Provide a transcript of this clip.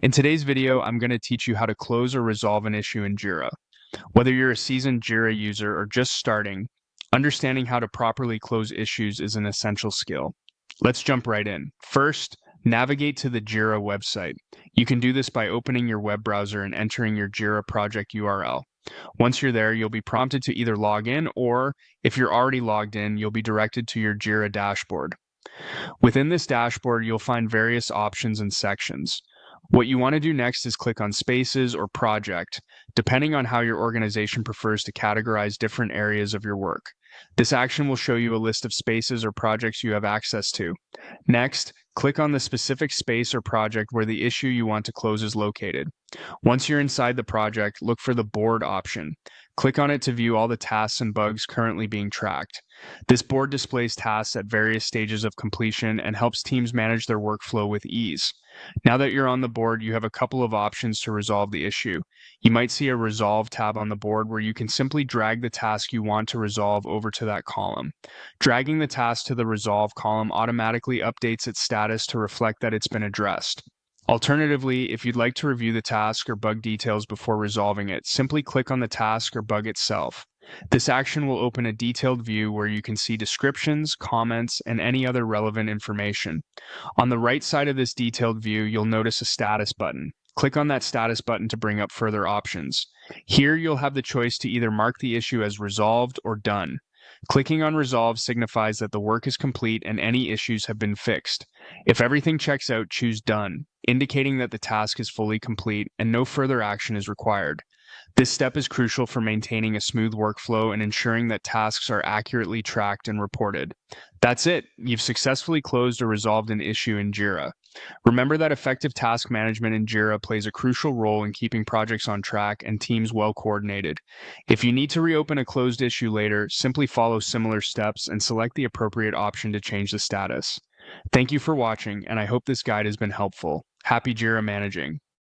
In today's video, I'm going to teach you how to close or resolve an issue in Jira. Whether you're a seasoned Jira user or just starting, understanding how to properly close issues is an essential skill. Let's jump right in. First, navigate to the Jira website. You can do this by opening your web browser and entering your Jira project URL. Once you're there, you'll be prompted to either log in or, if you're already logged in, you'll be directed to your Jira dashboard. Within this dashboard, you'll find various options and sections. What you want to do next is click on Spaces or Project, depending on how your organization prefers to categorize different areas of your work. This action will show you a list of spaces or projects you have access to. Next, click on the specific space or project where the issue you want to close is located. Once you're inside the project, look for the Board option. Click on it to view all the tasks and bugs currently being tracked. This board displays tasks at various stages of completion and helps teams manage their workflow with ease. Now that you're on the board, you have a couple of options to resolve the issue. You might see a Resolve tab on the board where you can simply drag the task you want to resolve over to that column. Dragging the task to the Resolve column automatically updates its status to reflect that it's been addressed. Alternatively, if you'd like to review the task or bug details before resolving it, simply click on the task or bug itself. This action will open a detailed view where you can see descriptions, comments, and any other relevant information. On the right side of this detailed view, you'll notice a status button. Click on that status button to bring up further options. Here, you'll have the choice to either mark the issue as resolved or done. Clicking on Resolve signifies that the work is complete and any issues have been fixed. If everything checks out, choose Done, indicating that the task is fully complete and no further action is required. This step is crucial for maintaining a smooth workflow and ensuring that tasks are accurately tracked and reported. That's it. You've successfully closed or resolved an issue in Jira. Remember that effective task management in Jira plays a crucial role in keeping projects on track and teams well coordinated. If you need to reopen a closed issue later, simply follow similar steps and select the appropriate option to change the status. Thank you for watching, and I hope this guide has been helpful. Happy Jira managing.